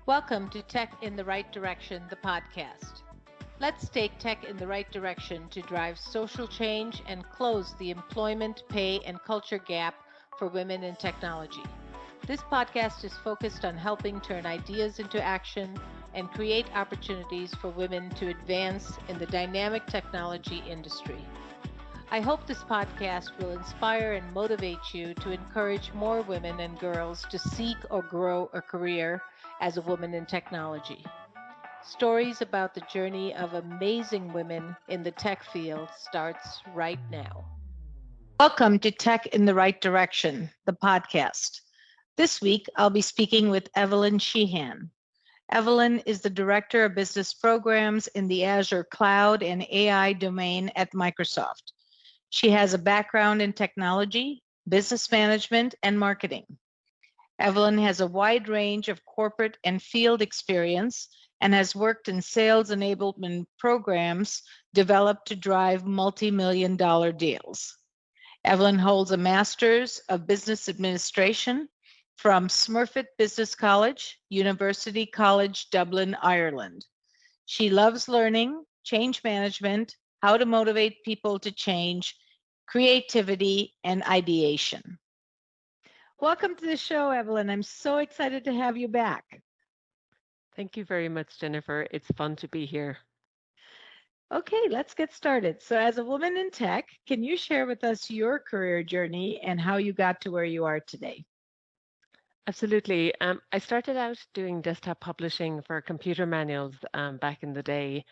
Welcome to Tech in the Right Direction, the podcast. Let's take tech in the right direction to drive social change and close the employment, pay, and culture gap for women in technology. This podcast is focused on helping turn ideas into action and create opportunities for women to advance in the dynamic technology industry. I hope this podcast will inspire and motivate you to encourage more women and girls to seek or grow a career as a woman in technology. Stories about the journey of amazing women in the tech field starts right now. Welcome to Tech in the Right Direction, the podcast. This week, I'll be speaking with Evelyn Sheahan. Evelyn is the Director of Business Programs in the Azure Cloud and AI domain at Microsoft. She has a background in technology, business management, and marketing. Evelyn has a wide range of corporate and field experience and has worked in sales enablement programs developed to drive multi-million-dollar deals. Evelyn holds a Master's of Business Administration from Smurfit Business College, University College Dublin, Ireland. She loves learning, change management, how to motivate people to change, creativity, and ideation. Welcome to the show, Evelyn. I'm so excited to have you back. Thank you very much, Jennifer. It's fun to be here. Okay, let's get started. So, as a woman in tech, can you share with us your career journey and how you got to where you are today? Absolutely. I started out doing desktop publishing for computer manuals back in the day,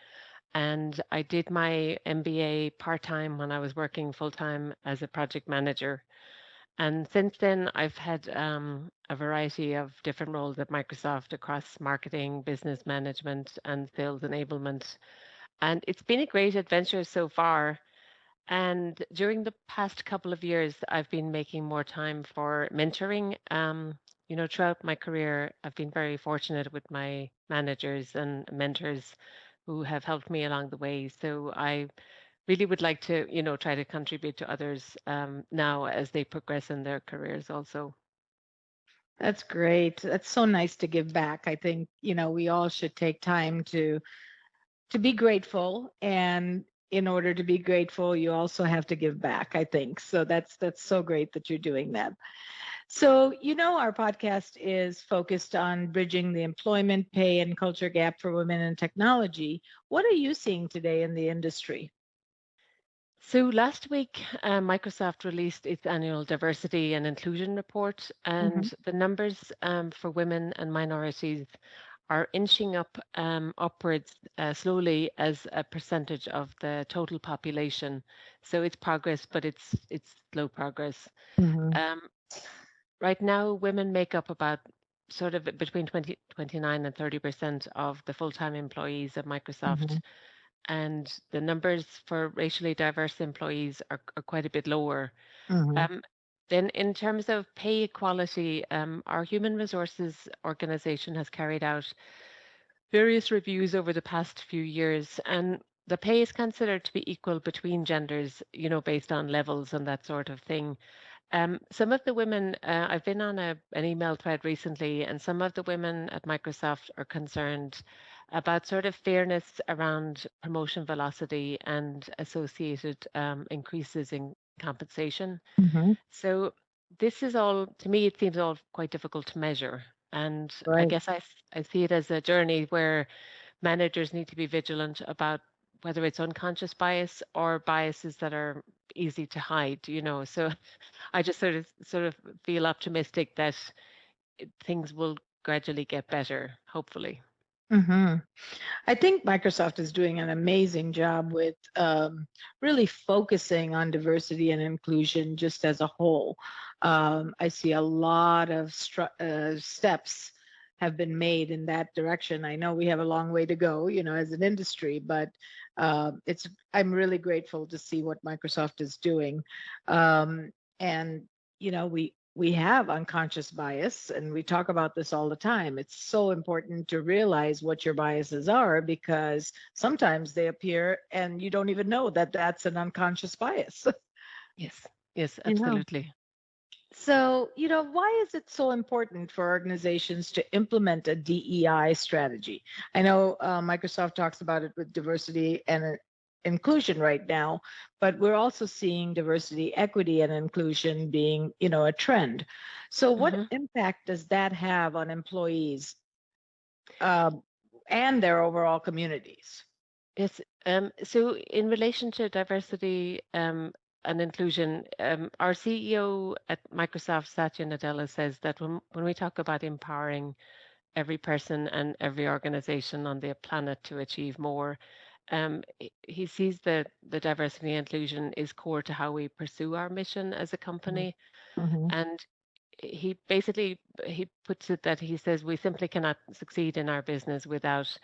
and I did my MBA part-time when I was working full-time as a project manager. And since then, I've had a variety of different roles at Microsoft across marketing, business management, and sales enablement. And it's been a great adventure so far. And during the past couple of years, I've been making more time for mentoring. Throughout my career, I've been very fortunate with my managers and mentors who have helped me along the way. So I really would like to, try to contribute to others now as they progress in their careers also. That's great. That's so nice to give back. I think, we all should take time to be grateful, and in order to be grateful, you also have to give back, I think. So that's so great that you're doing that. So, our podcast is focused on bridging the employment, pay, and culture gap for women in technology. What are you seeing today in the industry? So last week, Microsoft released its annual diversity and inclusion report, and Mhm. the numbers for women and minorities are inching up upwards slowly as a percentage of the total population. So it's progress, but it's slow progress. Mhm. Um, right now, women make up about sort of between 29 and 30% of the full-time employees of Microsoft, Mhm. and the numbers for racially diverse employees are quite a bit lower. Mhm. Um, then, in terms of pay equality, our human resources organization has carried out various reviews over the past few years, and the pay is considered to be equal between genders, based on levels and that sort of thing. Some of the women, I've been on an email thread recently, and some of the women at Microsoft are concerned about sort of fairness around promotion velocity and associated increases in compensation. Mhm. So this is all, to me, it seems all quite difficult to measure. And I Right. guess I see it as a journey where managers need to be vigilant about whether it's unconscious bias or biases that are easy to hide, So I just sort of feel optimistic that things will gradually get better, hopefully. Mhm. I think Microsoft is doing an amazing job with really focusing on diversity and inclusion just as a whole. I see a lot of steps have been made in that direction. I know we have a long way to go, as an industry, but I'm really grateful to see what Microsoft is doing. And we have unconscious bias, and we talk about this all the time. It's so important to realize what your biases are, because sometimes they appear and you don't even know that that's an unconscious bias. Yes, yes, you know absolutely. So, why is it so important for organizations to implement a DEI strategy? I know Microsoft talks about it with diversity and inclusion right now, but we're also seeing diversity, equity, and inclusion being, a trend. So, what Mhm. impact does that have on employees um, and their overall communities? Yes. So in relation to diversity and inclusion, our CEO at Microsoft, Satya Nadella, says that when we talk about empowering every person and every organization on the planet to achieve more, he sees that the diversity and inclusion is core to how we pursue our mission as a company. Mm-hmm. And he puts it that he says we simply cannot succeed in our business without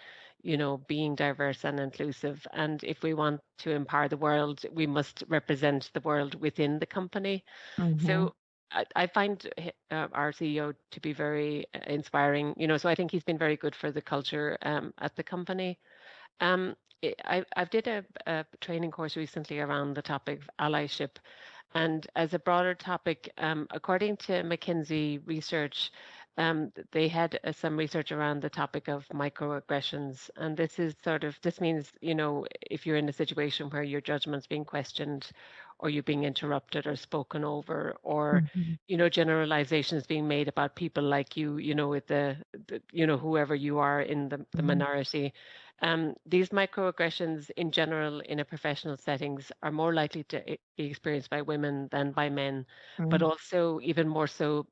being diverse and inclusive, and if we want to empower the world we must represent the world within the company. Mm-hmm. So I find our CEO to be very inspiring, so I think he's been very good for the culture at the company. I've did a training course recently around the topic of allyship, and as a broader topic, according to McKinsey research, they had some research around the topic of microaggressions. And this means, if you're in a situation where your judgment's being questioned or you're being interrupted or spoken over, or, Mm-hmm. generalizations being made about people like you, with whoever you are in the minority. These microaggressions in general in a professional settings are more likely to be experienced by women than by men, but Mm-hmm. also even more so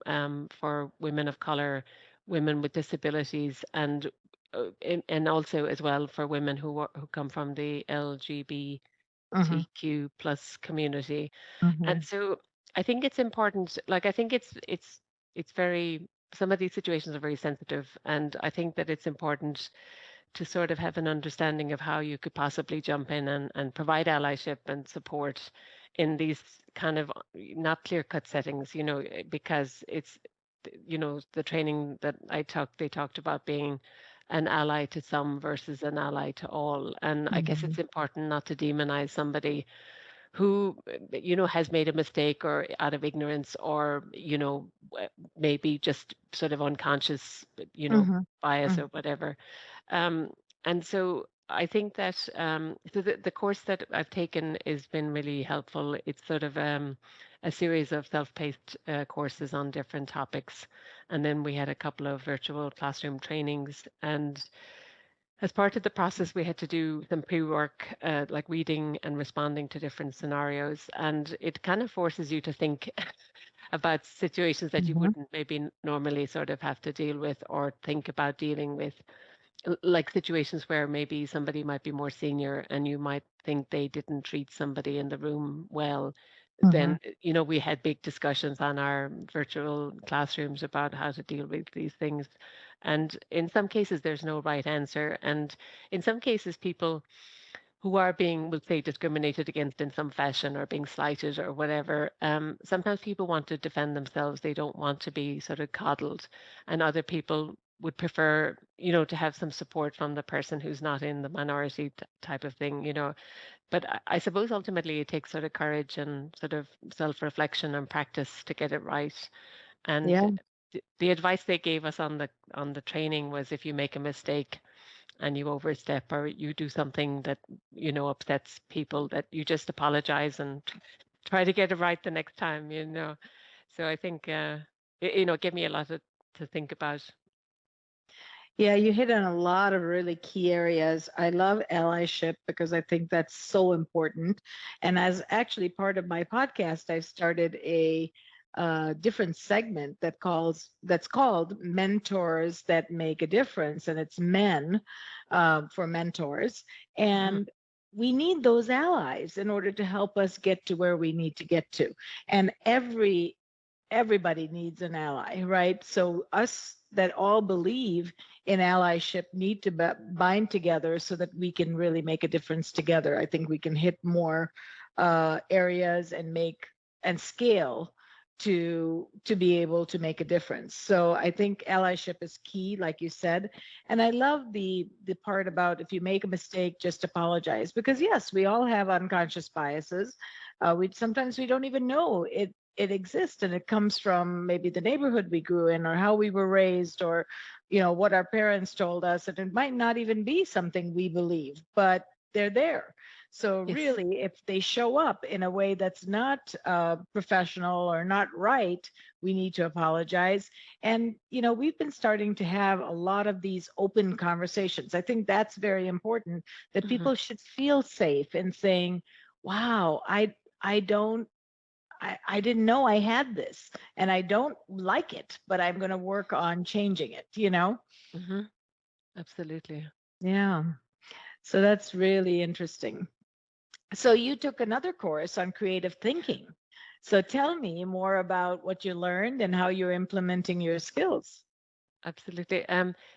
for women of color, women with disabilities, and also as well for women who come from the Mm-hmm. LGBTQ plus community. Mm-hmm. And so I think it's important, like I think it's very some of these situations are very sensitive, and I think that it's important to sort of have an understanding of how you could possibly jump in and provide allyship and support in these kind of not clear cut settings, because the training that I took, they talked about being an ally to some versus an ally to all. And I guess Mm-hmm. it's important not to demonize somebody who has made a mistake or out of ignorance or maybe just sort of unconscious Mm-hmm. bias or whatever. um, and so I think that so the course that I've taken has been really helpful. It's sort of a series of self-paced courses on different topics, and then we had a couple of virtual classroom trainings. And as part of the process, we had to do some pre-work, like reading and responding to different scenarios, and it kind of forces you to think about situations that you Mm-hmm. wouldn't maybe normally sort of have to deal with or think about dealing with, like situations where maybe somebody might be more senior and you might think they didn't treat somebody in the room well. Mm-hmm. Then we had big discussions on our virtual classrooms about how to deal with these things. And in some cases there's no right answer, and in some cases people who are being, we'll say, discriminated against in some fashion or being slighted or whatever, sometimes people want to defend themselves. They don't want to be sort of coddled. And other people would prefer, to have some support from the person who's not in the minority type of thing. But I suppose ultimately it takes sort of courage and sort of self-reflection and practice to get it right. And Yeah. the advice they gave us on the training was if you make a mistake and you overstep or you do something that upsets people, that you just apologize and try to get it right the next time. So I think it gave me a lot to think about. Yeah, you hit on a lot of really key areas. I love allyship because I think that's so important. And as actually part of my podcast, I've started a different segment that's called Mentors That Make a Difference, and it's men for mentors. Hmm. And we need those allies in order to help us get to where we need to get to. And everybody needs an ally, right? So us that all believe in allyship need to bind together so that we can really make a difference together. I think we can hit more areas and make and scale to be able to make a difference. So I think allyship is key, like you said. And I love the part about if you make a mistake, just apologize, because yes, we all have unconscious biases. We sometimes we don't even know it it exists, and it comes from maybe the neighborhood we grew in, or how we were raised, or what our parents told us, and it might not even be something we believe, but they're there. So Yes. really, if they show up in a way that's not professional or not right, we need to apologize. And we've been starting to have a lot of these open conversations. I think that's very important, that Hmm. people should feel safe in saying, wow, I don't I didn't know I had this, and I don't like it, but I'm going to work on changing it. Hmm. Absolutely. Yeah. So that's really interesting. So you took another course on creative thinking. So tell me more about what you learned and how you're implementing your skills. Absolutely.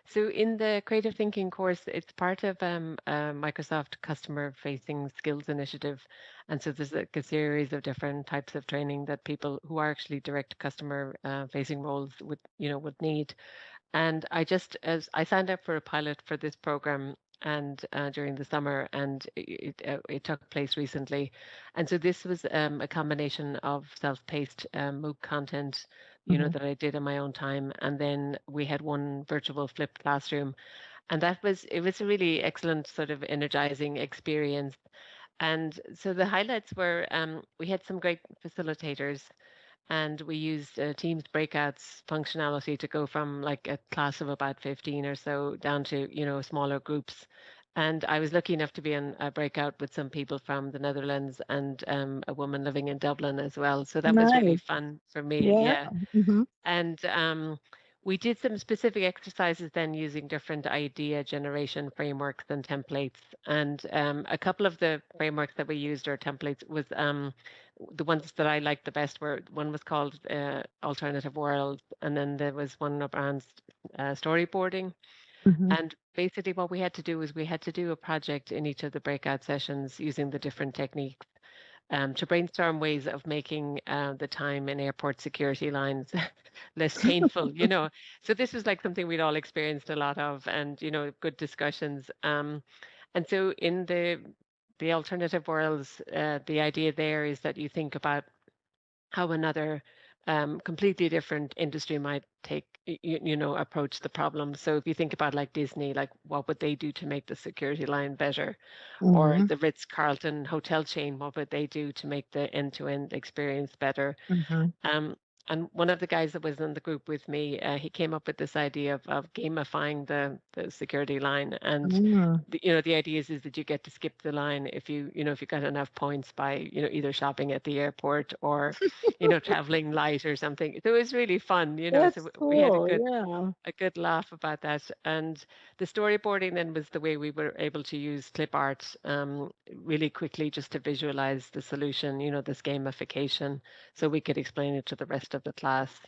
So in the creative thinking course, it's part of Microsoft Customer Facing Skills Initiative. And so there's like a series of different types of training that people who are actually direct customer facing roles would need. And as I signed up for a pilot for this program and during the summer, and it took place recently. And so this was a combination of self-paced MOOC content, Hmm. that I did in my own time, and then we had one virtual flipped classroom, and it was a really excellent sort of energizing experience. And so the highlights were we had some great facilitators, and we used Teams breakouts functionality to go from like a class of about 15 or so down to, smaller groups. And I was lucky enough to be in a breakout with some people from the Netherlands and a woman living in Dublin as well. So that was really Nice. fun for me. Yeah. Yeah. Hmm. And we did some specific exercises then using different idea generation frameworks and templates. And a couple of the frameworks that we used or templates was the ones that I liked the best were one was called Alternative Worlds, and then there was one around storyboarding. Hmm. And basically, what we had to do was we had to do a project in each of the breakout sessions using the different techniques to brainstorm ways of making the time in airport security lines less painful, So this was like something we'd all experienced a lot of, and good discussions. And so in the alternative worlds, the idea there is that you think about how another completely different industry might approach the problem. So if you think about like Disney, like what would they do to make the security line better? Or Hmm. the Ritz-Carlton hotel chain, what would they do to make the end-to-end experience better? Hmm. Um, and one of the guys that was in the group with me, he came up with this idea of gamifying the security line. And Hmm. the idea is that you get to skip the line if you got enough points by either shopping at the airport or traveling light or something. So it was really fun. So That's we had cool. Yeah. a good laugh about that. And the storyboarding then was the way we were able to use clip art really quickly just to visualize the solution, this gamification, so we could explain it to the rest of the class.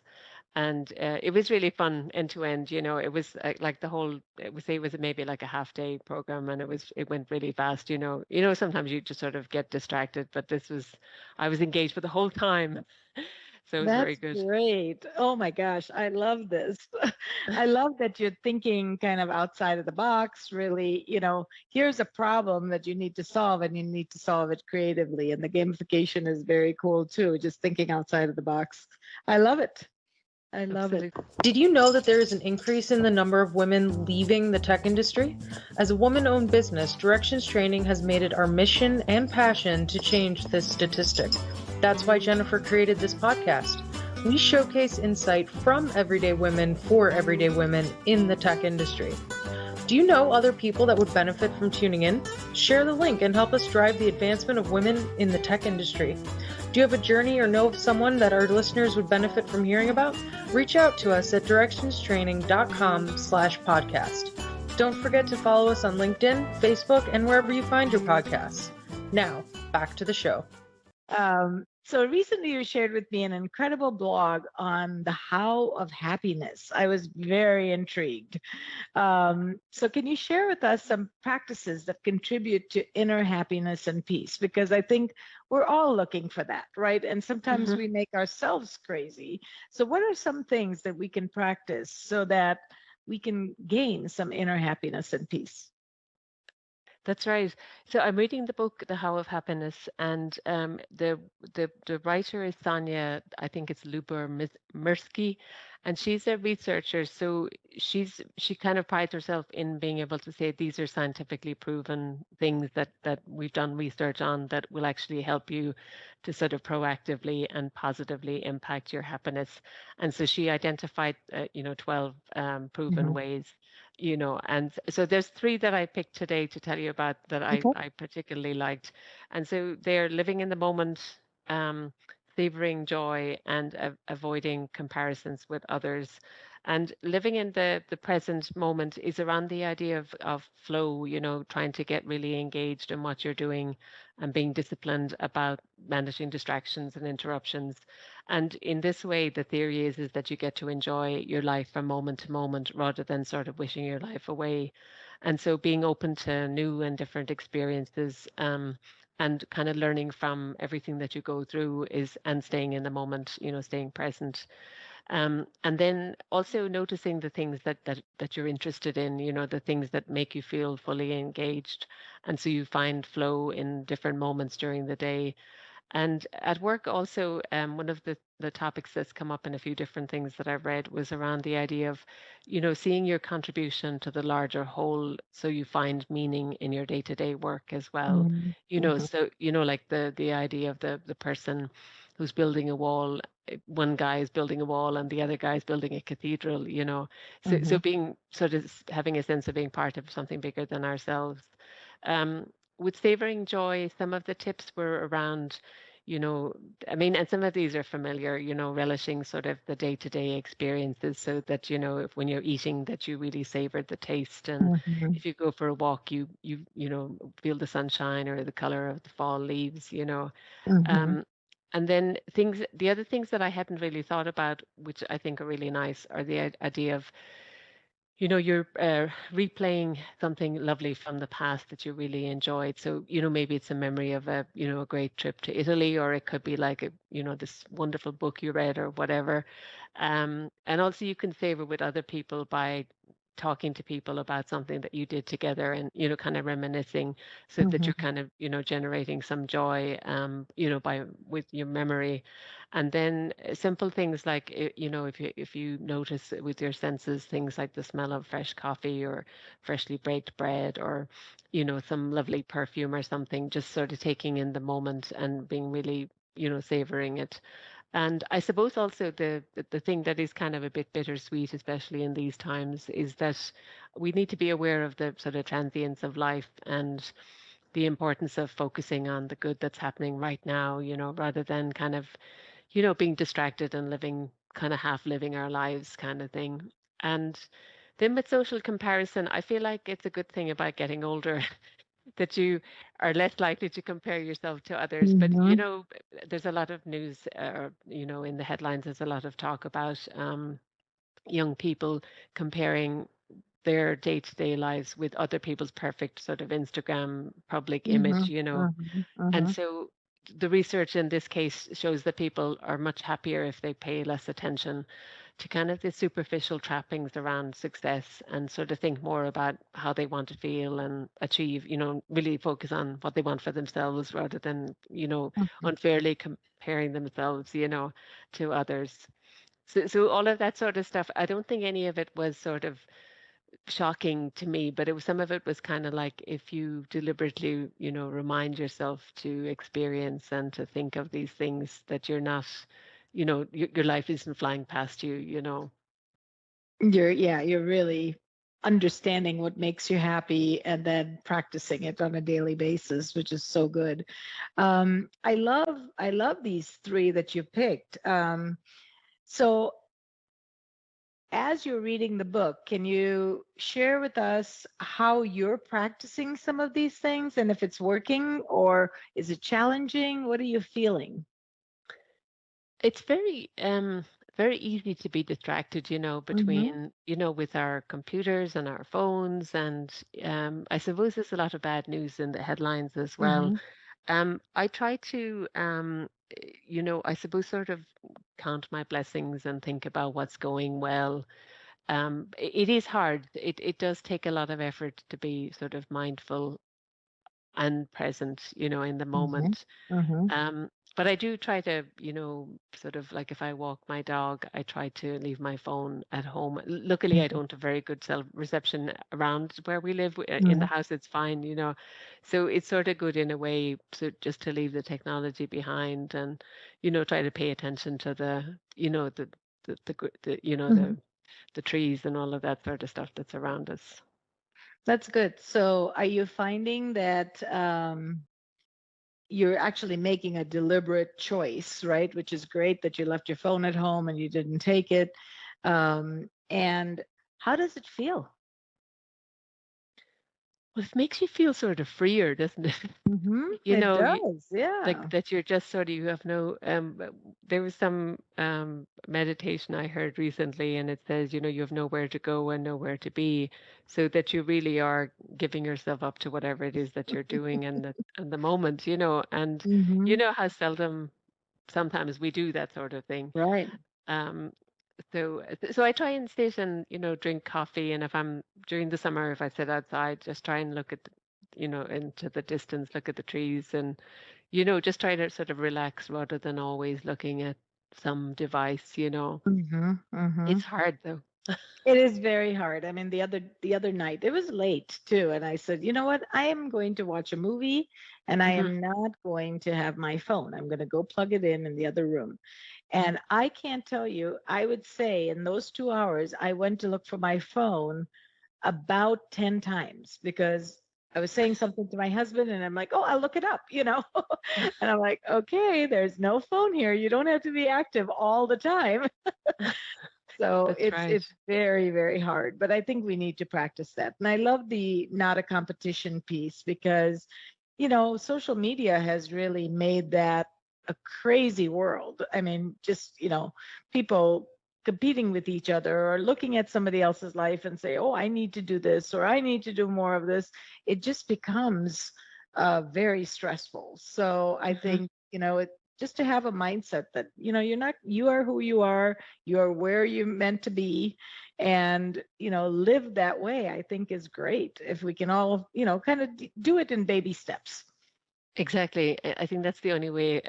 And it was really fun end to end. It was like it was maybe like a half day program, and it went really fast. Sometimes you just sort of get distracted, but I was engaged for the whole time, so it was very That's good. great. Oh my gosh, I love this. I love that you're thinking kind of outside of the box, really. Here's a problem that you need to solve, and you need to solve it creatively. And the gamification is very cool too, just thinking outside of the box. I love it. I love it. Absolutely. Did you know that there is an increase in the number of women leaving the tech industry? As a woman owned business, Directions Training has made it our mission and passion to change this statistic. That's why Jennifer created this podcast. We showcase insight from everyday women for everyday women in the tech industry. Do you know other people that would benefit from tuning in? Share the link and help us drive the advancement of women in the tech industry. Do you have a journey or know of someone that our listeners would benefit from hearing about? Reach out to us at directionstraining.com/podcast. Don't forget to follow us on LinkedIn, Facebook, and wherever you find your podcasts. Now, back to the show. So recently you shared with me an incredible blog on the how of happiness. I was very intrigued. So can you share with us some practices that contribute to inner happiness and peace? Because I think we're all looking for that, right? And sometimes Hmm. we make ourselves crazy. So what are some things that we can practice so that we can gain some inner happiness and peace? That's right. So I'm reading the book The How of Happiness, and the writer is Sonia. I think it's Luber Mirsky, and she's a researcher. So she kind of prides herself in being able to say these are scientifically proven things that we've done research on that will actually help you to sort of proactively and positively impact your happiness. And so she identified 12 proven Hmm. ways, and so there's three that I picked today to tell you about that I, Okay. I particularly liked. And so they're living in the moment, um, savoring joy, and avoiding comparisons with others. And living in the present moment is around the idea of flow, trying to get really engaged in what you're doing and being disciplined about managing distractions and interruptions. And in this way, the theory is that you get to enjoy your life from moment to moment rather than sort of wishing your life away. And so being open to new and different experiences, and kind of learning from everything that you go through is and staying in the moment, staying present. And then also noticing the things that you're interested in, the things that make you feel fully engaged. And so you find flow in different moments during the day. And at work also, one of the topics that's come up in a few different things that I've read was around the idea of, seeing your contribution to the larger whole so you find meaning in your day-to-day work as well. Hmm. So, like the idea of the person who's building a wall, one guy is building a wall and the other guy is building a cathedral. So Hmm. being sort of having a sense of being part of something bigger than ourselves. Um, with savoring joy, some of the tips were around, you know, I mean, and some of these are familiar, relishing sort of the day-to-day experiences so that, if when you're eating that you really savor the taste. And Hmm. if you go for a walk, feel the sunshine or the color of the fall leaves. Hmm. Um, and then the other things that I hadn't really thought about, which I think are really nice, are the idea of you're replaying something lovely from the past that you really enjoyed. So, maybe it's a memory of a great trip to Italy, or it could be like this wonderful book you read or whatever. And also you can savor with other people by talking to people about something that you did together and, kind of reminiscing so that you're Hmm. kind of, generating some joy, with your memory. And then simple things like, if you notice with your senses things like the smell of fresh coffee or freshly baked bread or, some lovely perfume or something, just sort of taking in the moment and being really, savoring it. And I suppose also the thing that is kind of a bit bittersweet, especially in these times, is that we need to be aware of the sort of transience of life and the importance of focusing on the good that's happening right now, rather than kind of being distracted and living kind of half living our lives kind of thing. And then with social comparison, I feel like it's a good thing about getting older that you are less likely to compare yourself to others. But, Hmm. there's a lot of news, in the headlines, there's a lot of talk about young people comparing their day-to-day lives with other people's perfect sort of Instagram public Hmm. image. Hmm. And Hmm. so the research in this case shows that people are much happier if they pay less attention to kind of the superficial trappings around success and sort of think more about how they want to feel and achieve, really focus on what they want for themselves rather than, unfairly comparing themselves, to others. So all of that sort of stuff, I don't think any of it was sort of shocking to me, but some of it was kind of like if you deliberately, remind yourself to experience and to think of these things that you're not, your life isn't flying past you. You're really understanding what makes you happy and then practicing it on a daily basis, which is so good. I love these three that you picked. So as you're reading the book, can you share with us how you're practicing some of these things and if it's working or is it challenging? What are you feeling? It's very easy to be distracted, Mm-hmm. between, with our computers and our phones. And I suppose there's a lot of bad news in the headlines as well. Mm-hmm. I try to, I suppose sort of count my blessings and think about what's going well. It is hard. It does take a lot of effort to be sort of mindful and present, in the Mm-hmm. moment. Mm-hmm. Um, but I do try to, sort of like if I walk my dog, I try to leave my phone at home. Luckily, I don't have very good cell reception around where we live. In Mm-hmm. the house, it's fine. So it's sort of good in a way, so just to leave the technology behind and, try to pay attention to Mm-hmm. the trees and all of that sort of stuff that's around us. That's good. So are you finding that you're actually making a deliberate choice, right? Which is great that you left your phone at home and you didn't take it. And how does it feel? Well, it makes you feel sort of freer, doesn't it? It You, does. like Yeah. that you're just sort of you have no there was some meditation I heard recently, and it says, you have nowhere to go and nowhere to be, so that you really are giving yourself up to whatever it is that you're doing in the moment, and Hmm. how seldom sometimes we do that sort of thing. Right. um so I try and sit and, drink coffee, and if I'm during the summer, if I sit outside, just try and look at into the distance, look at the trees, and just try to sort of relax rather than always looking at some device. Hmm. Hmm. It's hard though. It is very hard. I mean, the other night it was late too, and I said, you know what? I am going to watch a movie, and I Hmm. am not going to have my phone. I'm going to go plug it in the other room. And I can't tell you, I would say in those 2 hours, I went to look for my phone about 10 times because I was saying something to my husband and I'm like, oh, I'll look it up. And I'm like, okay, there's no phone here. You don't have to be active all the time. So That's it's right. it's very, very hard. But I think we need to practice that. And I love the not a competition piece because, social media has really made that a crazy world. I mean, just, people competing with each other or looking at somebody else's life and say, oh, I need to do this or I need to do more of this. It just becomes very stressful. So I Hmm. think, just to have a mindset that, you are who you are where you're meant to be, and, live that way, I think is great if we can all, kind of do it in baby steps. Exactly. I think that's the only way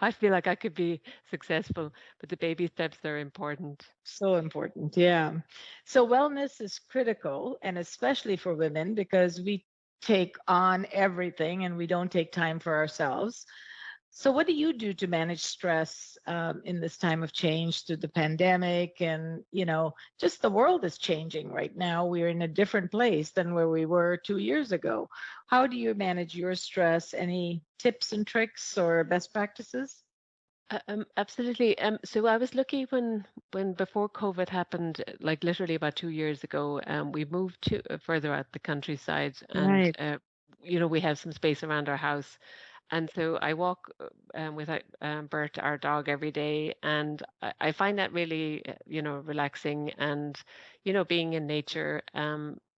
I feel like I could be successful, but the baby steps are important. So important. Yeah. So wellness is critical, and especially for women because we take on everything and we don't take time for ourselves. So, what do you do to manage stress in this time of change through the pandemic? And, just the world is changing right now. We're in a different place than where we were 2 years ago. How do you manage your stress? Any tips and tricks or best practices? Absolutely. So I was lucky when before COVID happened, like literally about 2 years ago. We moved to further out the countryside, and Right. we have some space around our house, and so I walk with Bert, our dog, every day, and I find that really, relaxing, and being in nature.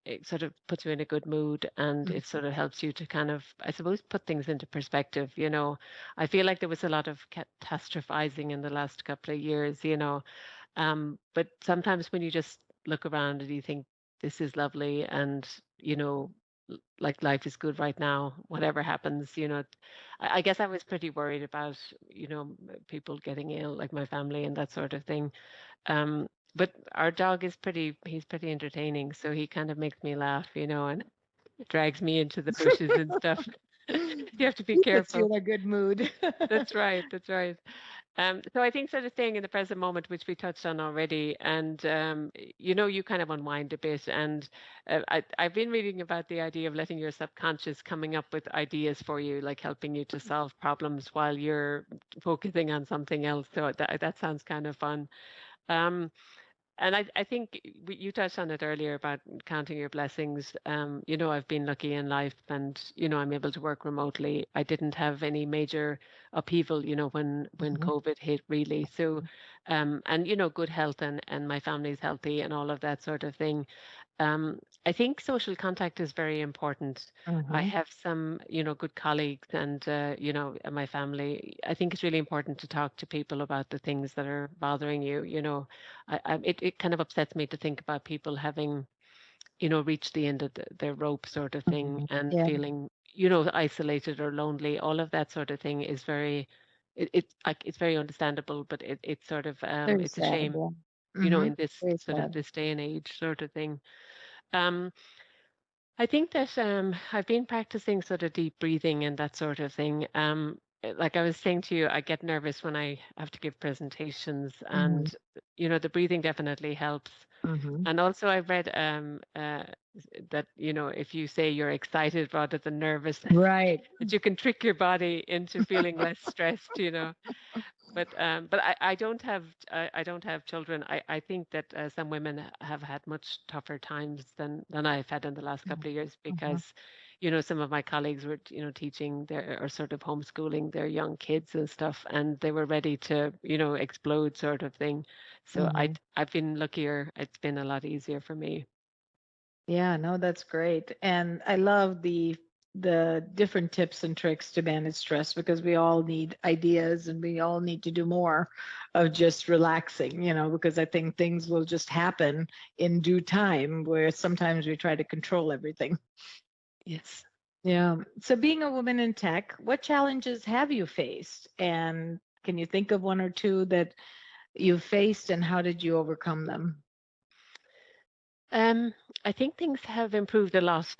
It sort of puts you in a good mood, and it sort of helps you to kind of, I suppose, put things into perspective. I feel like there was a lot of catastrophizing in the last couple of years. But sometimes when you just look around and you think this is lovely, and you know, like life is good right now, whatever happens. I guess I was pretty worried about, people getting ill, like my family and that sort of thing. But our dog he's pretty entertaining, so he kind of makes me laugh, and drags me into the bushes and stuff. You have to be He puts you careful. in a good mood. That's right. That's right. So I think sort of staying in the present moment, which we touched on already, and you kind of unwind a bit. And I've been reading about the idea of letting your subconscious coming up with ideas for you, like helping you to solve problems while you're focusing on something else. So that sounds kind of fun. Um, and I think you touched on it earlier about counting your blessings. I've been lucky in life, and I'm able to work remotely. I didn't have any major upheaval, when Mhm. COVID hit, really. So, and good health, and my family's healthy and all of that sort of thing. I think social contact is very important. I Mhm. have some, good colleagues, and and my family. I think it's really important to talk to people about the things that are bothering you. It kind of upsets me to think about people having, reached the end of their rope, sort of thing, Mhm. and Yeah. feeling, isolated or lonely. All of that sort of thing is very, it's very understandable, but it's sort of, Very it's a sad. shame, Yeah. Mm-hmm. in this Very sort of sad. this day and age sort of thing. Um, I think that I've been practicing sort of deep breathing and that sort of thing. Like I was saying to you, I get nervous when I have to give presentations, Mm-hmm. and the breathing definitely helps. Mm-hmm. And also, I've read that if you say you're excited rather than nervous, Right. that you can trick your body into feeling less stressed. But I don't have children. I think that some women have had much tougher times than I've had in the last couple of years, Mm-hmm. because some of my colleagues were teaching their, or sort of homeschooling their young kids and stuff, and they were ready to explode sort of thing. So Mm-hmm. I've been luckier. It's been a lot easier for me. Yeah, no, that's great. And I love the different tips and tricks to manage stress, because we all need ideas and we all need to do more of just relaxing, because I think things will just happen in due time, where sometimes we try to control everything. Yes. Yeah. So being a woman in tech, what challenges have you faced? And can you think of one or two that you've faced, and how did you overcome them? Um, I think things have improved a lot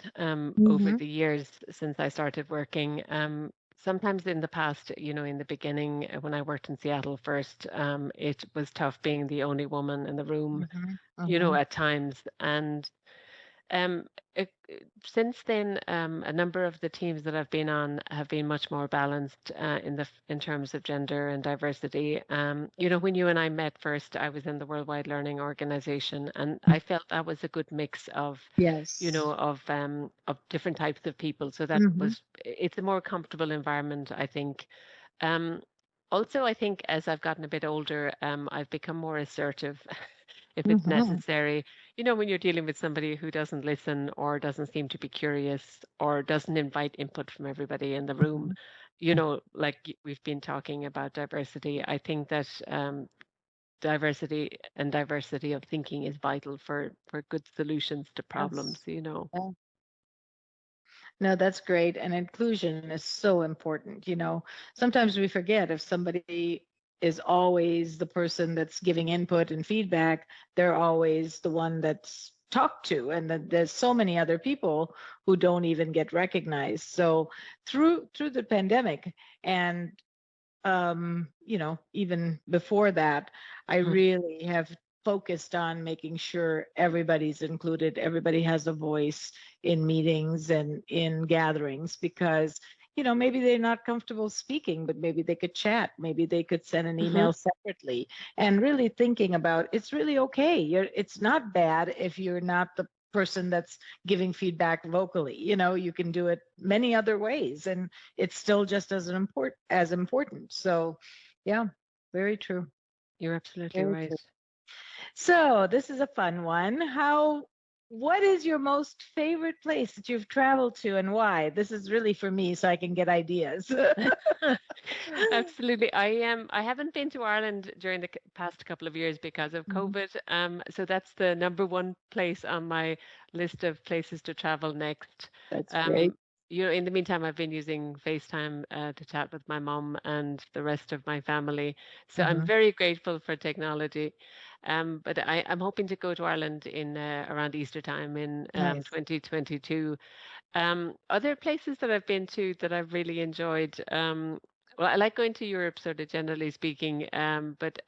over Mm-hmm. the years since I started working. Sometimes in the past, in the beginning, when I worked in Seattle first, it was tough being the only woman in the room, Mm-hmm. Mm-hmm. at times. And um, since then, a number of the teams that I've been on have been much more balanced in terms of gender and diversity. When you and I met first, I was in the Worldwide Learning Organization, and I felt that was a good mix of, Yes. of different types of people. So that Mm-hmm. was, it's a more comfortable environment, I think. Um, Also, I think as I've gotten a bit older, I've become more assertive if it's Mm-hmm. necessary. When you're dealing with somebody who doesn't listen, or doesn't seem to be curious, or doesn't invite input from everybody in the room, like we've been talking about diversity, I think that diversity of thinking is vital for good solutions to problems, Yes. Yeah. No, that's great. And inclusion is so important. Sometimes we forget, if somebody is always the person that's giving input and feedback, they're always the one that's talked to. And that there's so many other people who don't even get recognized. So through the pandemic, and even before that, I Mhm. really have focused on making sure everybody's included, everybody has a voice in meetings and in gatherings, because, maybe they're not comfortable speaking, but maybe they could chat, maybe they could send an Mhm. email separately, and really thinking about, it's really okay. It's not bad if you're not the person that's giving feedback vocally. You can do it many other ways, and it's still just as important. So, yeah, very true. You're absolutely Very right. true. So, this is a fun one. What is your most favorite place that you've traveled to, and why? This is really for me, so I can get ideas. Absolutely. I haven't been to Ireland during the past couple of years because of Mhm. COVID. So that's the number one place on my list of places to travel next. That's great. Um, in the meantime, I've been using FaceTime to chat with my mom and the rest of my family. So I'm Hmm. very grateful for technology. But I'm hoping to go to Ireland in around Easter time in Nice. 2022. Other places that I've been to that I've really enjoyed. Well, I like going to Europe, sort of generally speaking. But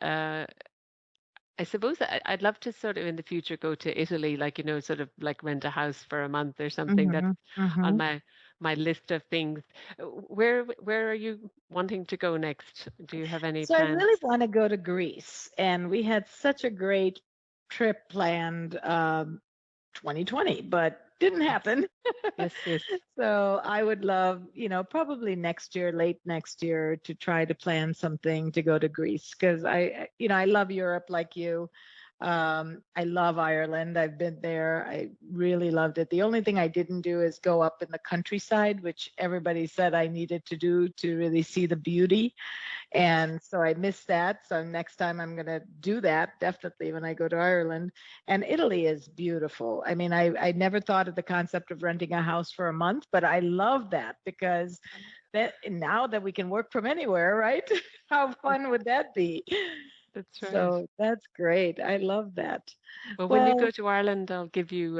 I suppose I'd love to sort of in the future go to Italy, like sort of like rent a house for a month or something. That's Hmm. on Hmm. my list of things. Where are you wanting to go next? Do you have any So I plans? really want to go to Greece, and we had such a great trip planned 2020, but didn't Yes, happen. yes, yes. So I would love, probably next year, late next year, to try to plan something to go to Greece, because I love Europe like you. I love Ireland. I've been there. I really loved it. The only thing I didn't do is go up in the countryside, which everybody said I needed to do to really see the beauty. And so I missed that. So next time I'm going to do that, definitely when I go to Ireland. And Italy is beautiful. I mean, I never thought of the concept of renting a house for a month, but I love that because that now that we can work from anywhere, right? How fun would that be? That's right. So that's great. I love that. Well, when you go Well, to Ireland, I'll give you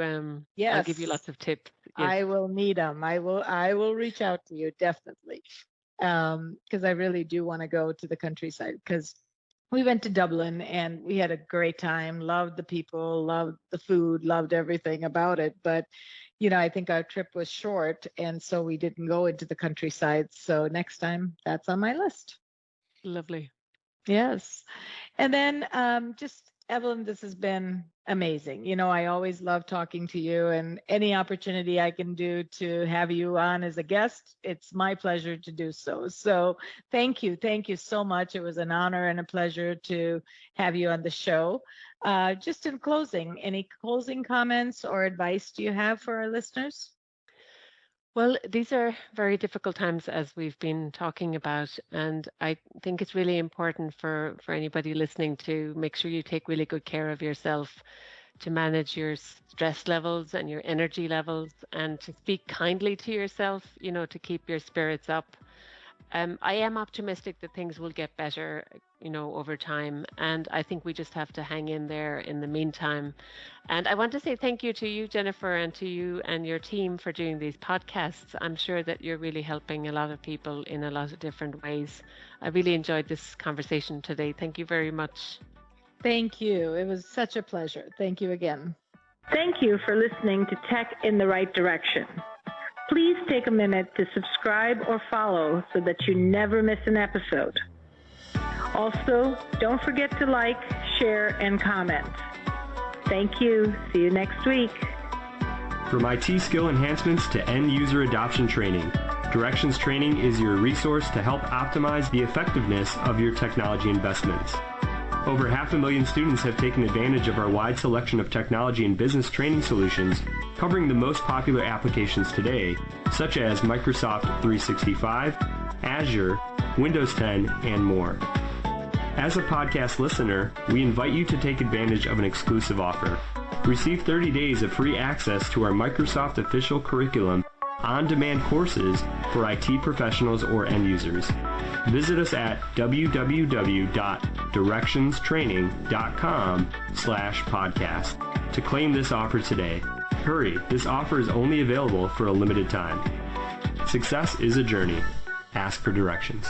yes, lots of tips. Yes. I will need them. I will reach out to you definitely. Because I really do want to go to the countryside because we went to Dublin and we had a great time, loved the people, loved the food, loved everything about it. But, I think our trip was short and so we didn't go into the countryside. So next time that's on my list. Lovely. Yes. And then just Evelyn, this has been amazing. I always love talking to you and any opportunity I can do to have you on as a guest, it's my pleasure to do so. So thank you. Thank you so much. It was an honor and a pleasure to have you on the show. Just in closing, any closing comments or advice do you have for our listeners? Well, these are very difficult times, as we've been talking about, and I think it's really important for anybody listening to make sure you take really good care of yourself, to manage your stress levels and your energy levels, and to speak kindly to yourself, to keep your spirits up. I am optimistic that things will get better, over time. And I think we just have to hang in there in the meantime. And I want to say thank you to you, Jennifer, and to you and your team for doing these podcasts. I'm sure that you're really helping a lot of people in a lot of different ways. I really enjoyed this conversation today. Thank you very much. Thank you. It was such a pleasure. Thank you again. Thank you for listening to Tech in the Right Direction. Please take a minute to subscribe or follow so that you never miss an episode. Also, don't forget to like, share, and comment. Thank you. See you next week. From IT skill enhancements to end user adoption training, Directions Training is your resource to help optimize the effectiveness of your technology investments. Over 500,000 students have taken advantage of our wide selection of technology and business training solutions covering the most popular applications today, such as Microsoft 365, Azure, Windows 10, and more. As a podcast listener, we invite you to take advantage of an exclusive offer. Receive 30 days of free access to our Microsoft official curriculum on-demand courses for IT professionals or end users. Visit us at www.directionstraining.com/podcast to claim this offer today. Hurry, this offer is only available for a limited time. Success is a journey. Ask for directions.